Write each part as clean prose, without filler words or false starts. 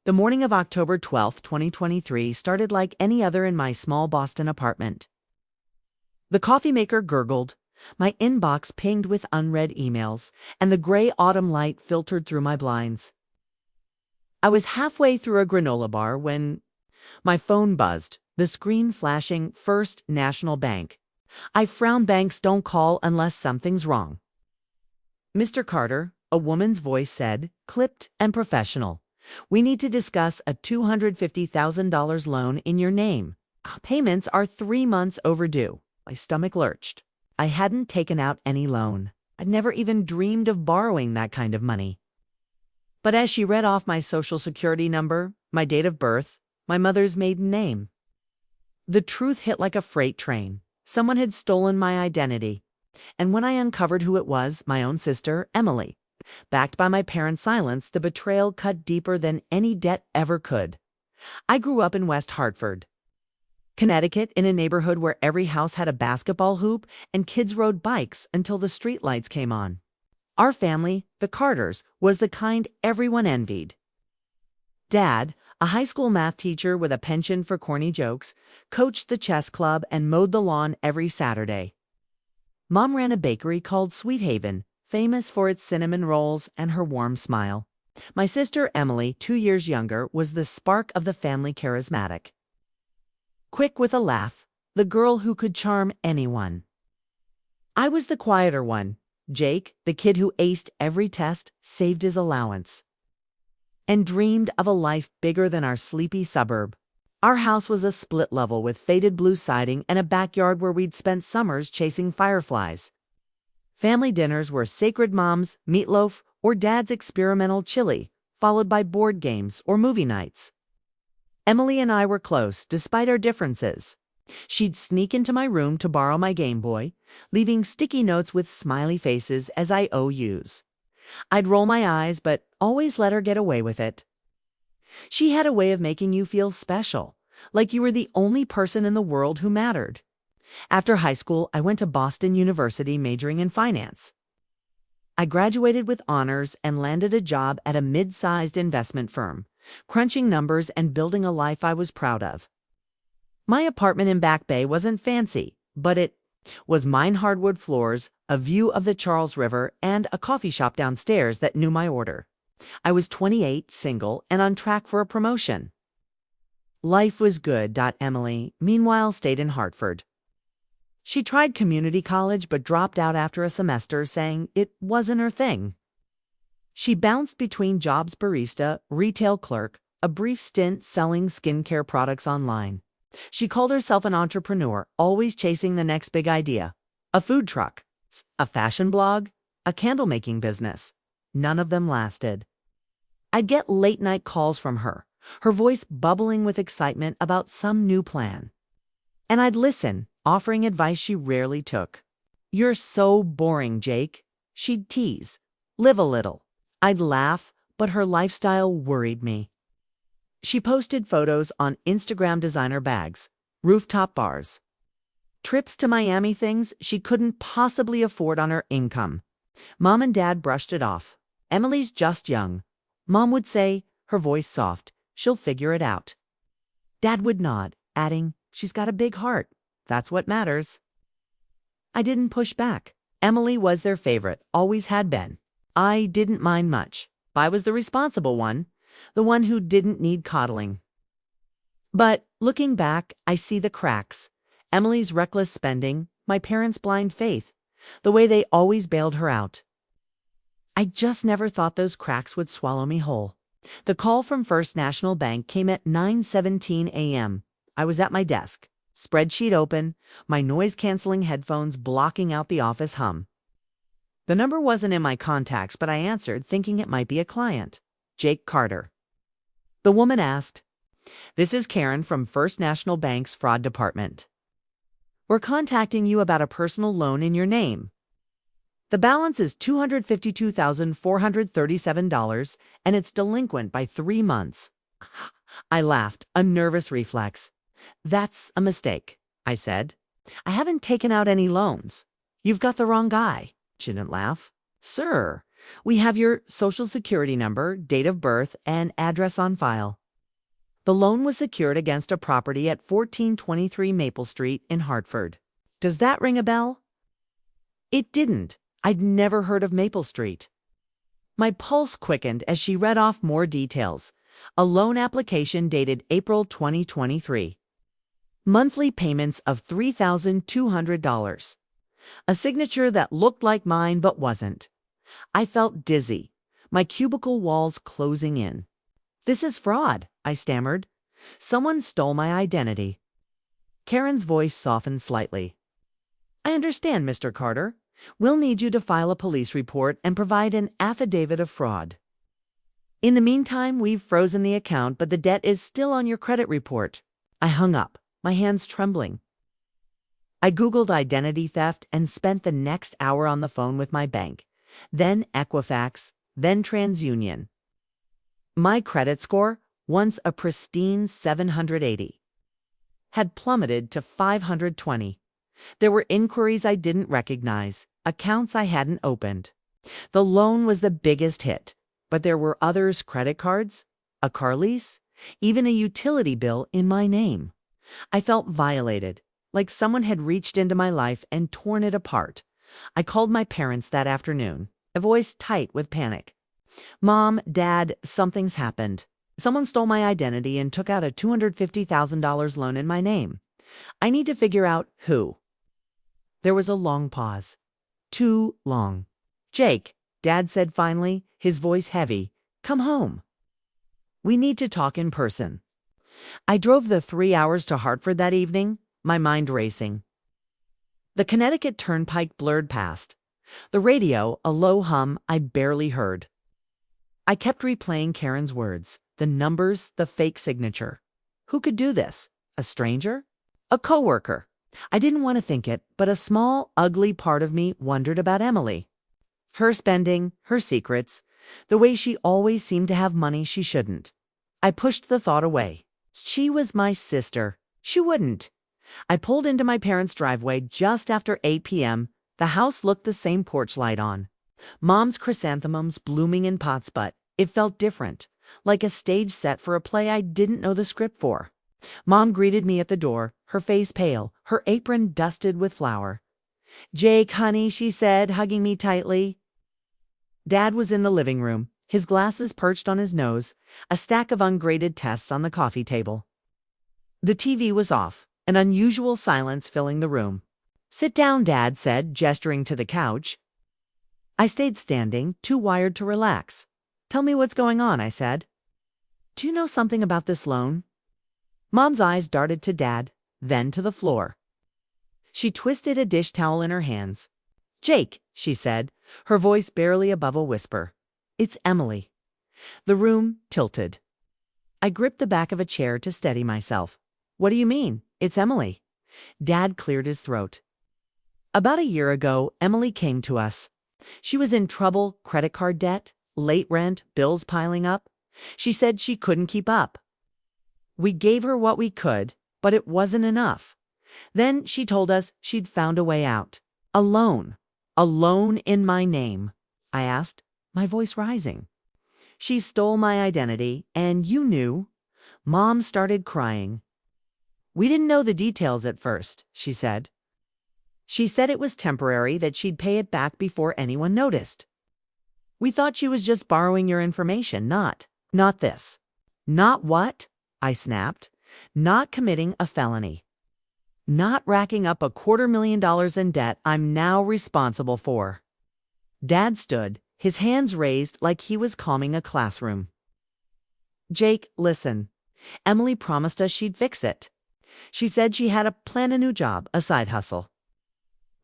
The morning of October 12th, 2023 started like any other in my small Boston apartment. The coffee maker gurgled, my inbox pinged with unread emails, and the gray autumn light filtered through my blinds. I was halfway through a granola bar when my phone buzzed, the screen flashing First National Bank. I frown. Banks don't call unless something's wrong. Mr. Carter, a woman's voice said, clipped and professional. We need to discuss a $250,000 loan in your name. Payments are 3 months overdue. My stomach lurched. I hadn't taken out any loan. I'd never even dreamed of borrowing that kind of money. But as she read off my social security number, my date of birth, my mother's maiden name, the truth hit like a freight train. Someone had stolen my identity. And when I uncovered who it was, my own sister, Emily, backed by my parents' silence, the betrayal cut deeper than any debt ever could. I grew up in West Hartford, Connecticut, in a neighborhood where every house had a basketball hoop and kids rode bikes until the streetlights came on. Our family, the Carters, was the kind everyone envied. Dad, a high school math teacher with a penchant for corny jokes, coached the chess club and mowed the lawn every Saturday. Mom ran a bakery called Sweet Haven, famous for its cinnamon rolls and her warm smile. My sister Emily, 2 years younger, was the spark of the family, charismatic, quick with a laugh, the girl who could charm anyone. I was the quieter one, Jake, the kid who aced every test, saved his allowance, and dreamed of a life bigger than our sleepy suburb. Our house was a split level with faded blue siding and a backyard where we'd spent summers chasing fireflies. Family dinners were sacred mom's meatloaf or dad's experimental chili, followed by board games or movie nights. Emily and I were close, despite our differences. She'd sneak into my room to borrow my Game Boy, leaving sticky notes with smiley faces as IOUs. I'd roll my eyes, but always let her get away with it. She had a way of making you feel special, like you were the only person in the world who mattered. After high school, I went to Boston University majoring in finance. I graduated with honors and landed a job at a mid-sized investment firm, crunching numbers and building a life I was proud of. My apartment in Back Bay wasn't fancy, but it was mine: hardwood floors, a view of the Charles River, and a coffee shop downstairs that knew my order. I was 28, single, and on track for a promotion. Life was good. Emily, meanwhile, stayed in Hartford. She tried community college but dropped out after a semester, saying it wasn't her thing. She bounced between jobs: barista, retail clerk, a brief stint selling skincare products online. She called herself an entrepreneur, always chasing the next big idea. A food truck, a fashion blog, a candle-making business. None of them lasted. I'd get late-night calls from her, her voice bubbling with excitement about some new plan. And I'd listen, offering advice she rarely took. "You're so boring, Jake," she'd tease. "Live a little." I'd laugh, but her lifestyle worried me. She posted photos on Instagram: designer bags, rooftop bars, trips to Miami, things she couldn't possibly afford on her income. Mom and Dad brushed it off. "Emily's just young," Mom would say, her voice soft. "She'll figure it out." Dad would nod, adding, "She's got a big heart. That's what matters." I didn't push back. Emily was their favorite, always had been. I didn't mind much. I was the responsible one, the one who didn't need coddling. But looking back, I see the cracks. Emily's reckless spending, my parents' blind faith, the way they always bailed her out. I just never thought those cracks would swallow me whole. The call from First National Bank came at 9:17 a.m. I was at my desk, spreadsheet open, my noise-canceling headphones blocking out the office hum. The number wasn't in my contacts, but I answered, thinking it might be a client. "Jake Carter." The woman asked, "This is Karen from First National Bank's fraud department. We're contacting you about a personal loan in your name. The balance is $252,437, and it's delinquent by 3 months. I laughed, a nervous reflex. "That's a mistake," I said. "I haven't taken out any loans. You've got the wrong guy." She didn't laugh. "Sir, We have your social security number, date of birth, and address on file. The loan was secured against a property at 1423 Maple Street in Hartford. Does that ring a bell? It didn't. I'd never heard of Maple Street. My pulse quickened as she read off more details. A loan application dated April 2023. Monthly payments of $3,200. A signature that looked like mine but wasn't. I felt dizzy, my cubicle walls closing in. This is fraud, I stammered. Someone stole my identity. Karen's voice softened slightly. I understand, Mr. Carter. We'll need you to file a police report and provide an affidavit of fraud. In the meantime, we've frozen the account, but the debt is still on your credit report. I hung up, my hands trembling. I Googled identity theft and spent the next hour on the phone with my bank, then Equifax, then TransUnion. My credit score, once a pristine 780, had plummeted to 520. There were inquiries I didn't recognize, accounts I hadn't opened. The loan was the biggest hit, but there were others: credit cards, a car lease, even a utility bill in my name. I felt violated, like someone had reached into my life and torn it apart. I called my parents that afternoon, a voice tight with panic. Mom, Dad, something's happened. Someone stole my identity and took out a $250,000 loan in my name. I need to figure out who. There was a long pause. Too long. Jake, Dad said finally, his voice heavy, come home. We need to talk in person. I drove the 3 hours to Hartford that evening, my mind racing. The Connecticut Turnpike blurred past. The radio, a low hum I barely heard. I kept replaying Karen's words, the numbers, the fake signature. Who could do this? A stranger? A coworker? I didn't want to think it, but a small, ugly part of me wondered about Emily. Her spending, her secrets, the way she always seemed to have money she shouldn't. I pushed the thought away. She was my sister. She wouldn't. I pulled into my parents' driveway just after 8 p.m. The house looked the same, porch light on. Mom's chrysanthemums blooming in pots, but it felt different, like a stage set for a play I didn't know the script for. Mom greeted me at the door, her face pale, her apron dusted with flour. Jake, honey, she said, hugging me tightly. Dad was in the living room, his glasses perched on his nose, a stack of ungraded tests on the coffee table. The TV was off, an unusual silence filling the room. Sit down, Dad said, gesturing to the couch. I stayed standing, too wired to relax. Tell me what's going on, I said. Do you know something about this loan? Mom's eyes darted to Dad, then to the floor. She twisted a dish towel in her hands. Jake, she said, her voice barely above a whisper. It's Emily. The room tilted. I gripped the back of a chair to steady myself. What do you mean? It's Emily. Dad cleared his throat. About a year ago, Emily came to us. She was in trouble, credit card debt, late rent, bills piling up. She said she couldn't keep up. We gave her what we could, but it wasn't enough. Then she told us she'd found a way out. A loan. A loan in my name. I asked, my voice rising. She stole my identity, and you knew. Mom started crying. We didn't know the details at first, she said. She said it was temporary, that she'd pay it back before anyone noticed. We thought she was just borrowing your information, not this. Not what? I snapped. Not committing a felony. Not racking up $250,000 in debt I'm now responsible for. Dad stood, his hands raised like he was calming a classroom. Jake, listen. Emily promised us she'd fix it. She said she had planned a new job, a side hustle.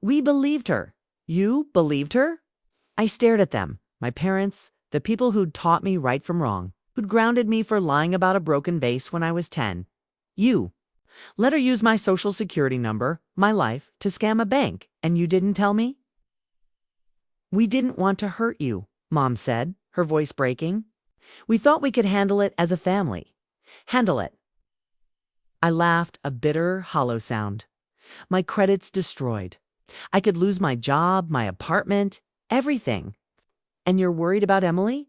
We believed her. You believed her? I stared at them, my parents, the people who'd taught me right from wrong, who'd grounded me for lying about a broken vase when I was 10. You. Let her use my social security number, my life, to scam a bank, and you didn't tell me? We didn't want to hurt you, Mom said, her voice breaking. We thought we could handle it as a family. Handle it. I laughed, a bitter, hollow sound. My credit's destroyed. I could lose my job, my apartment, everything. And you're worried about Emily?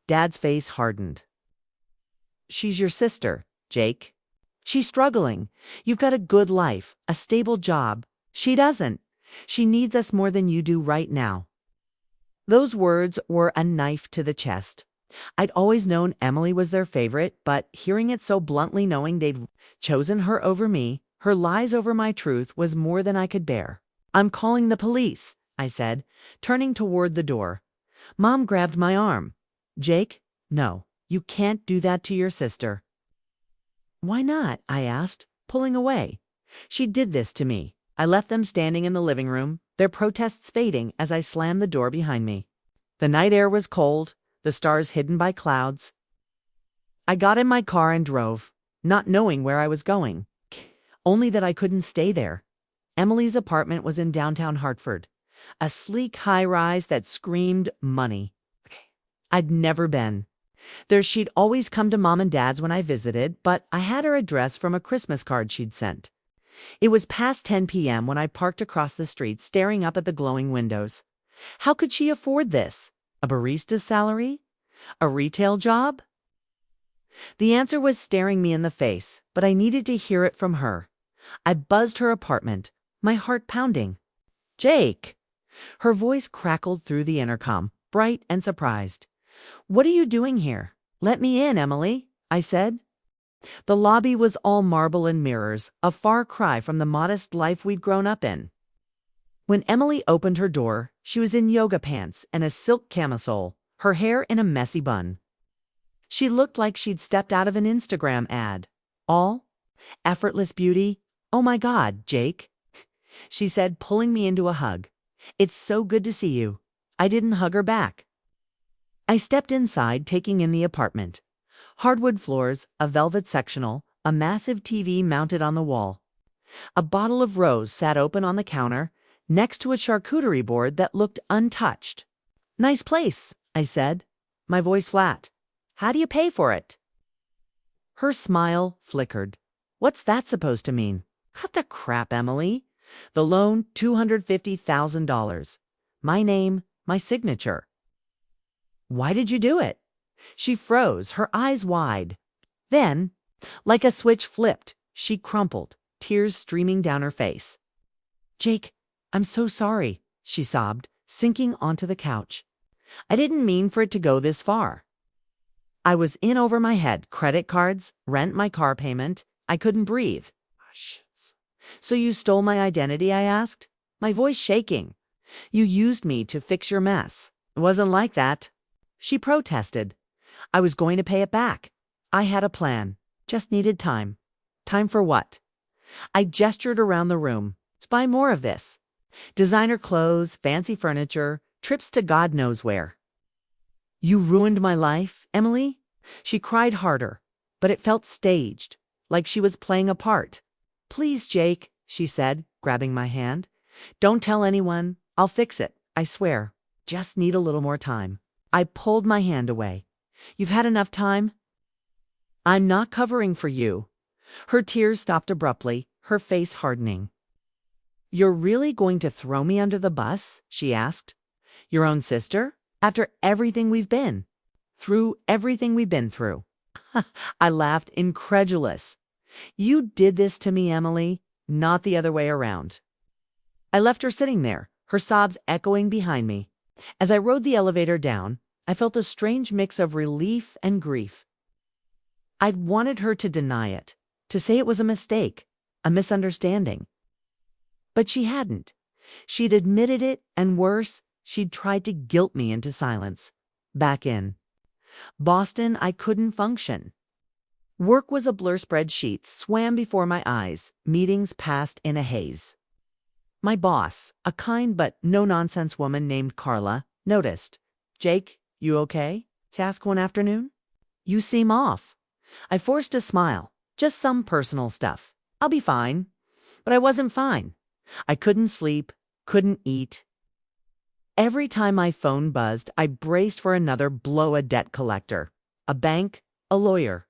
Dad's face hardened. She's your sister, Jake. She's struggling. You've got a good life, a stable job. She doesn't. She needs us more than you do right now. Those words were a knife to the chest. I'd always known Emily was their favorite, but hearing it so bluntly, knowing they'd chosen her over me, her lies over my truth, was more than I could bear. I'm calling the police, I said, turning toward the door. Mom grabbed my arm. Jake, no, you can't do that to your sister. Why not? I asked, pulling away. She did this to me. I left them standing in the living room, their protests fading as I slammed the door behind me. The night air was cold, the stars hidden by clouds. I got in my car and drove, not knowing where I was going, only that I couldn't stay there. Emily's apartment was in downtown Hartford, a sleek high-rise that screamed money. I'd never been. She'd always come to Mom and Dad's when I visited, but I had her address from a Christmas card she'd sent. It was past 10 p.m. when I parked across the street, staring up at the glowing windows. How could she afford this? A barista's salary? A retail job? The answer was staring me in the face, but I needed to hear it from her. I buzzed her apartment, my heart pounding. Jake! Her voice crackled through the intercom, bright and surprised. What are you doing here? Let me in, Emily, I said. The lobby was all marble and mirrors, a far cry from the modest life we'd grown up in. When Emily opened her door, she was in yoga pants and a silk camisole, her hair in a messy bun. She looked like she'd stepped out of an Instagram ad. All effortless beauty. Oh my God, Jake, she said, pulling me into a hug. It's so good to see you. I didn't hug her back. I stepped inside, taking in the apartment. Hardwood floors, a velvet sectional, a massive TV mounted on the wall. A bottle of rose sat open on the counter, next to a charcuterie board that looked untouched. Nice place, I said, my voice flat. How do you pay for it? Her smile flickered. What's that supposed to mean? Cut the crap, Emily. The loan, $250,000. My name, my signature. Why did you do it? She froze, her eyes wide. Then, like a switch flipped, she crumpled, tears streaming down her face. Jake, I'm so sorry, she sobbed, sinking onto the couch. I didn't mean for it to go this far. I was in over my head, credit cards, rent, my car payment. I couldn't breathe. So you stole my identity, I asked, my voice shaking. You used me to fix your mess. It wasn't like that. She protested. I was going to pay it back. I had a plan. Just needed time. Time for what? I gestured around the room. Let's buy more of this. Designer clothes, fancy furniture, trips to God knows where. You ruined my life, Emily? She cried harder, but it felt staged, like she was playing a part. Please, Jake, she said, grabbing my hand. Don't tell anyone. I'll fix it, I swear. Just need a little more time. I pulled my hand away. You've had enough time? I'm not covering for you. Her tears stopped abruptly, her face hardening. You're really going to throw me under the bus? She asked. Your own sister? After everything we've been through, everything we've been through. I laughed, incredulous. You did this to me, Emily, not the other way around. I left her sitting there, her sobs echoing behind me. As I rode the elevator down, I felt a strange mix of relief and grief. I'd wanted her to deny it, to say it was a mistake, a misunderstanding. But she hadn't. She'd admitted it, and worse, she'd tried to guilt me into silence. Back in Boston, I couldn't function. Work was a blur, spreadsheets swam before my eyes, meetings passed in a haze. My boss, a kind but no-nonsense woman named Carla, noticed. Jake, you okay? To ask one afternoon. You seem off. I forced a smile. Just some personal stuff. I'll be fine. But I wasn't fine. I couldn't sleep, couldn't eat. Every time my phone buzzed, I braced for another blow, a debt collector, a bank, a lawyer.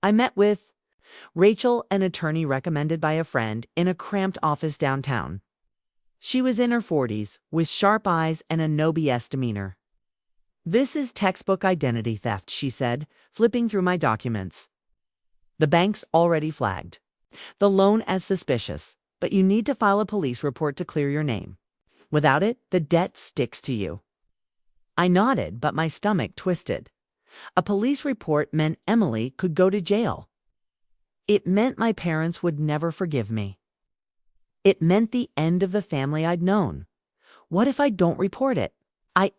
I met with Rachel, an attorney recommended by a friend, in a cramped office downtown. She was in her 40s, with sharp eyes and a no BS demeanor. This is textbook identity theft, she said, flipping through my documents. The bank's already flagged the loan as suspicious, but you need to file a police report to clear your name. Without it, the debt sticks to you. I nodded, but my stomach twisted. A police report meant Emily could go to jail. It meant my parents would never forgive me. It meant the end of the family I'd known. What if I don't report it? I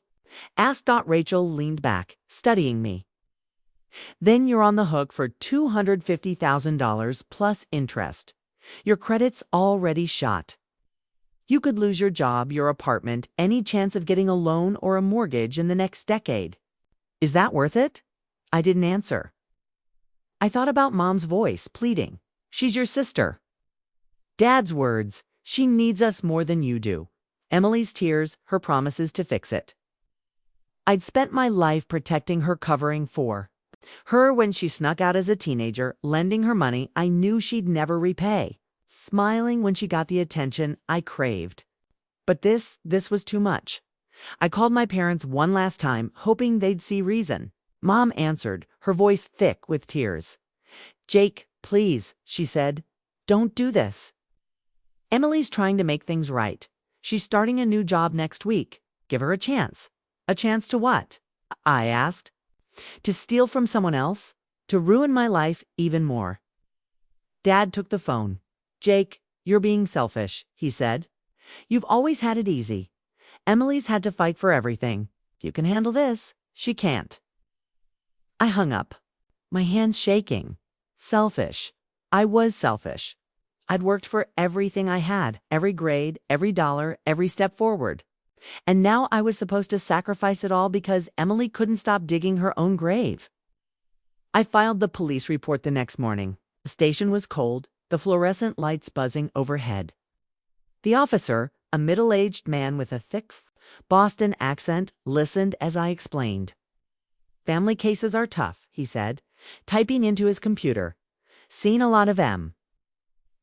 asked. Rachel leaned back, studying me. Then you're on the hook for $250,000 plus interest. Your credit's already shot. You could lose your job, your apartment, any chance of getting a loan or a mortgage in the next decade. Is that worth it? I didn't answer. I thought about Mom's voice, pleading. She's your sister. Dad's words. She needs us more than you do. Emily's tears, her promises to fix it. I'd spent my life protecting her, covering for her when she snuck out as a teenager, lending her money I knew she'd never repay, smiling when she got the attention I craved. But this was too much. I called my parents one last time, hoping they'd see reason. Mom answered, her voice thick with tears. Jake, please, she said, don't do this. Emily's trying to make things right. She's starting a new job next week. Give her a chance. A chance to what? I asked. To steal from someone else? To ruin my life even more? Dad took the phone. Jake, you're being selfish, he said. You've always had it easy. Emily's had to fight for everything. If you can handle this, she can't. I hung up, my hands shaking. Selfish. I was selfish. I'd worked for everything I had, every grade, every dollar, every step forward. And now I was supposed to sacrifice it all because Emily couldn't stop digging her own grave. I filed the police report the next morning. The station was cold, the fluorescent lights buzzing overhead. The officer, a middle-aged man with a thick Boston accent, listened as I explained. Family cases are tough, he said, typing into his computer. Seen a lot of them.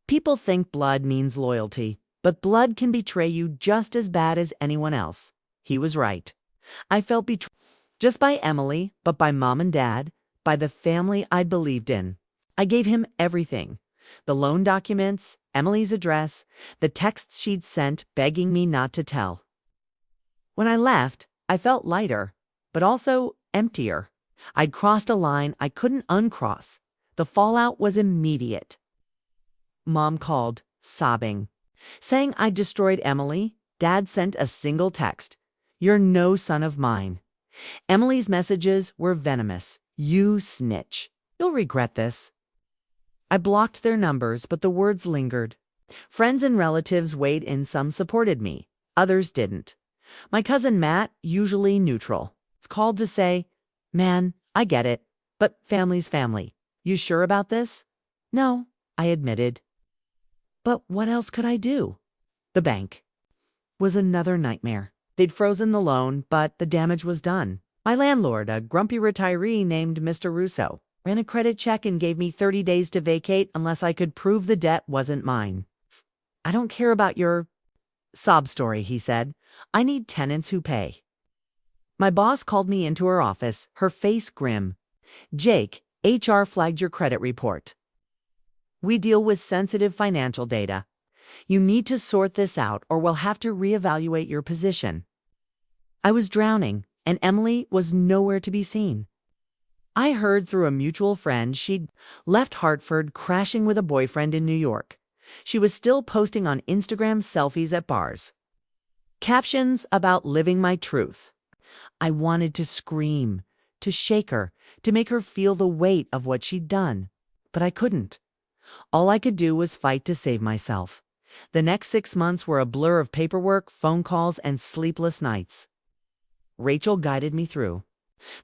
People think blood means loyalty, but blood can betray you just as bad as anyone else. He was right. I felt betrayed, just by Emily, but by Mom and Dad, by the family I'd believed in. I gave him everything. The loan documents, Emily's address, the texts she'd sent begging me not to tell. When I left, I felt lighter, but also emptier. I'd crossed a line I couldn't uncross. The fallout was immediate. Mom called, sobbing, saying I'd destroyed Emily. Dad sent a single text. You're no son of mine. Emily's messages were venomous. You snitch. You'll regret this. I blocked their numbers, but the words lingered. Friends and relatives weighed in. Some supported me. Others didn't. My cousin Matt, usually neutral, called to say, man, I get it, but family's family. You sure about this? No, I admitted. But what else could I do? The bank was another nightmare. They'd frozen the loan, but the damage was done. My landlord, a grumpy retiree named Mr. Russo, ran a credit check and gave me 30 days to vacate unless I could prove the debt wasn't mine. I don't care about your sob story, he said. I need tenants who pay. My boss called me into her office, her face grim. Jake, HR flagged your credit report. We deal with sensitive financial data. You need to sort this out or we'll have to reevaluate your position. I was drowning, and Emily was nowhere to be seen. I heard through a mutual friend she'd left Hartford, crashing with a boyfriend in New York. She was still posting on Instagram selfies at bars. Captions about living my truth. I wanted to scream, to shake her, to make her feel the weight of what she'd done. But I couldn't. All I could do was fight to save myself. The next 6 months were a blur of paperwork, phone calls, and sleepless nights. Rachel guided me through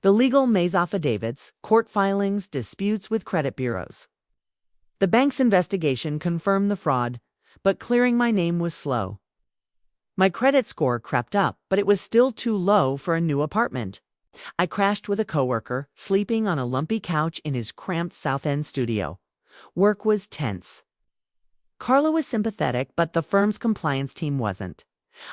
the legal maze, affidavits, court filings, disputes with credit bureaus. The bank's investigation confirmed the fraud, but clearing my name was slow. My credit score crept up, but it was still too low for a new apartment. I crashed with a coworker, sleeping on a lumpy couch in his cramped South End studio. Work was tense. Carla was sympathetic, but the firm's compliance team wasn't.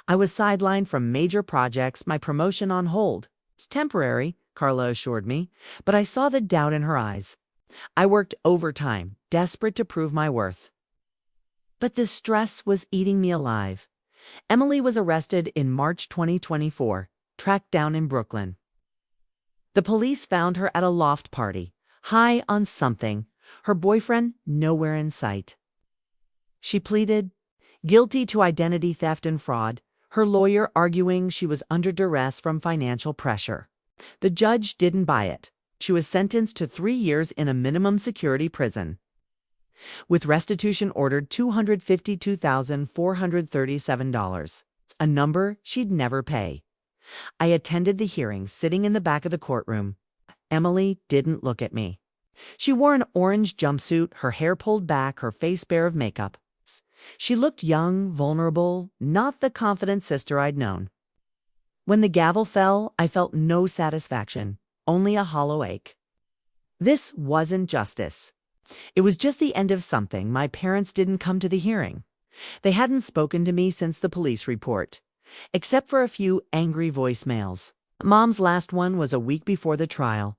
I was sidelined from major projects, my promotion on hold. It's temporary, Carla assured me, but I saw the doubt in her eyes. I worked overtime, desperate to prove my worth. But the stress was eating me alive. Emily was arrested in March 2024, tracked down in Brooklyn. The police found her at a loft party, high on something, her boyfriend nowhere in sight. She pleaded guilty to identity theft and fraud, her lawyer arguing she was under duress from financial pressure. The judge didn't buy it. She was sentenced to 3 years in a minimum security prison, with restitution ordered $252,437, a number she'd never pay. I attended the hearing, sitting in the back of the courtroom. Emily didn't look at me. She wore an orange jumpsuit, her hair pulled back, her face bare of makeup. She looked young, vulnerable, not the confident sister I'd known. When the gavel fell, I felt no satisfaction, only a hollow ache. This wasn't justice. It was just the end of something. My parents didn't come to the hearing. They hadn't spoken to me since the police report, except for a few angry voicemails. Mom's last one was a week before the trial.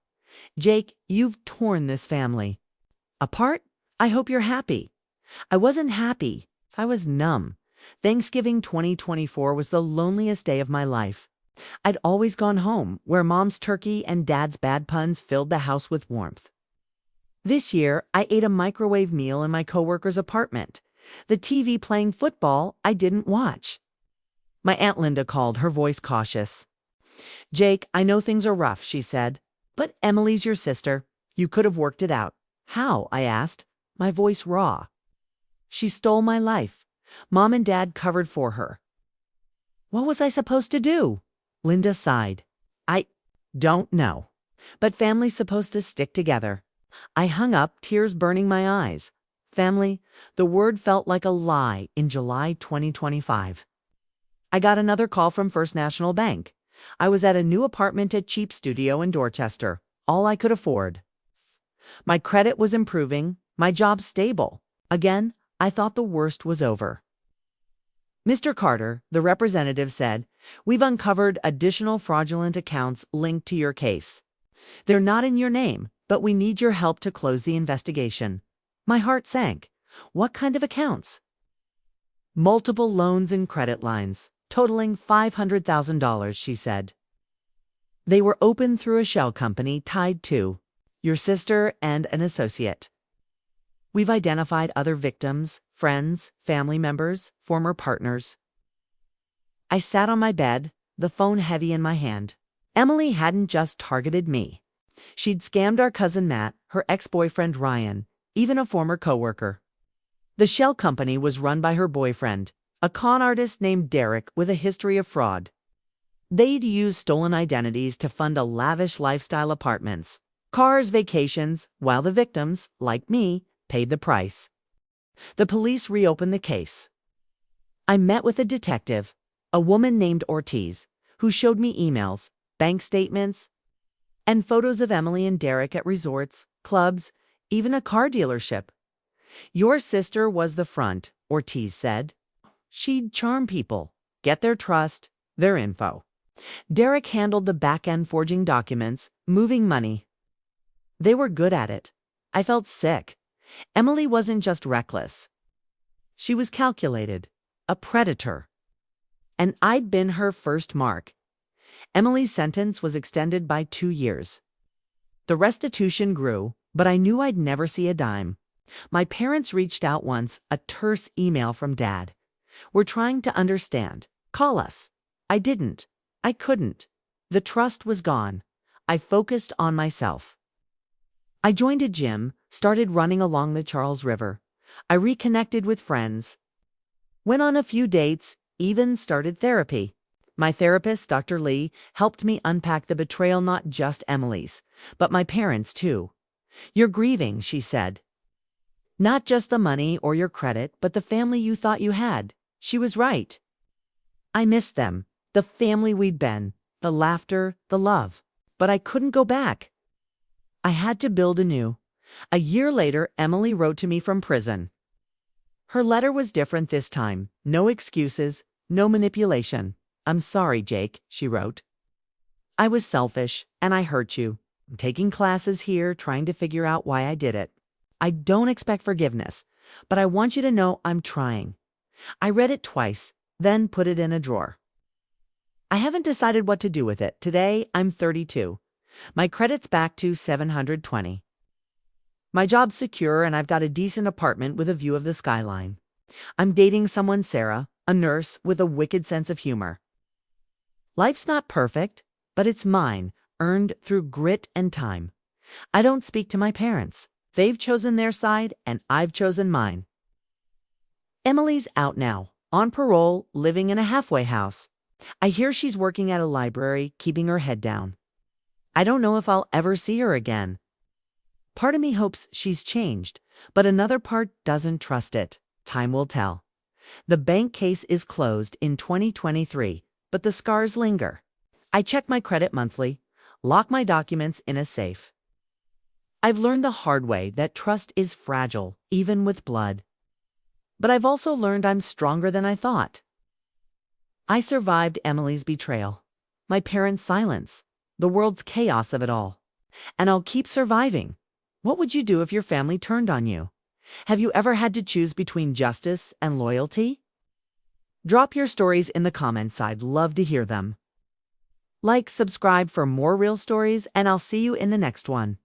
Jake, you've torn this family apart. I hope you're happy. I wasn't happy. I was numb. Thanksgiving 2024 was the loneliest day of my life. I'd always gone home, where Mom's turkey and Dad's bad puns filled the house with warmth. This year, I ate a microwave meal in my coworker's apartment, the TV playing football I didn't watch. My Aunt Linda called, her voice cautious. Jake, I know things are rough, she said, but Emily's your sister. You could have worked it out. How? I asked, my voice raw. She stole my life. Mom and Dad covered for her. What was I supposed to do? Linda sighed. I don't know. But family's supposed to stick together. I hung up, tears burning my eyes. Family, the word felt like a lie in July 2025. I got another call from First National Bank. I was at a new apartment at Cheap Studio in Dorchester, all I could afford. My credit was improving, my job stable. Again, I thought the worst was over. Mr. Carter, the representative said, we've uncovered additional fraudulent accounts linked to your case. They're not in your name, but we need your help to close the investigation. My heart sank. What kind of accounts? Multiple loans and credit lines, totaling $500,000, she said. They were opened through a shell company tied to your sister and an associate. We've identified other victims, friends, family members, former partners. I sat on my bed, the phone heavy in my hand. Emily hadn't just targeted me. She'd scammed our cousin Matt, her ex-boyfriend Ryan, even a former coworker. The shell company was run by her boyfriend, a con artist named Derek with a history of fraud. They'd use stolen identities to fund a lavish lifestyle, apartments, cars, vacations, while the victims, like me, paid the price. The police reopened the case. I met with a detective, a woman named Ortiz, who showed me emails, bank statements, and photos of Emily and Derek at resorts, clubs, even a car dealership. Your sister was the front, Ortiz said. She'd charm people, get their trust, their info. Derek handled the back-end, forging documents, moving money. They were good at it. I felt sick. Emily wasn't just reckless. She was calculated, a predator. And I'd been her first mark. Emily's sentence was extended by 2 years. The restitution grew, but I knew I'd never see a dime. My parents reached out once, a terse email from Dad. We're trying to understand. Call us. I didn't. I couldn't. The trust was gone. I focused on myself. I joined a gym, started running along the Charles River. I reconnected with friends, went on a few dates, even started therapy. My therapist, Dr. Lee, helped me unpack the betrayal, not just Emily's, but my parents too. You're grieving, she said. Not just the money or your credit, but the family you thought you had. She was right. I missed them, the family we'd been, the laughter, the love. But I couldn't go back. I had to build anew. A year later, Emily wrote to me from prison. Her letter was different this time. No excuses, no manipulation. I'm sorry, Jake, she wrote. I was selfish, and I hurt you. I'm taking classes here, trying to figure out why I did it. I don't expect forgiveness, but I want you to know I'm trying. I read it twice, then put it in a drawer. I haven't decided what to do with it. Today, I'm 32. My credit's back to 720. My job's secure, and I've got a decent apartment with a view of the skyline. I'm dating someone, Sarah, a nurse with a wicked sense of humor. Life's not perfect, but it's mine, earned through grit and time. I don't speak to my parents. They've chosen their side, and I've chosen mine. Emily's out now, on parole, living in a halfway house. I hear she's working at a library, keeping her head down. I don't know if I'll ever see her again. Part of me hopes she's changed, but another part doesn't trust it. Time will tell. The bank case is closed in 2023, but the scars linger. I check my credit monthly, lock my documents in a safe. I've learned the hard way that trust is fragile, even with blood. But I've also learned I'm stronger than I thought. I survived Emily's betrayal, my parents' silence, the world's chaos of it all. And I'll keep surviving. What would you do if your family turned on you? Have you ever had to choose between justice and loyalty? Drop your stories in the comments. I'd love to hear them. Like, subscribe for more real stories, and I'll see you in the next one.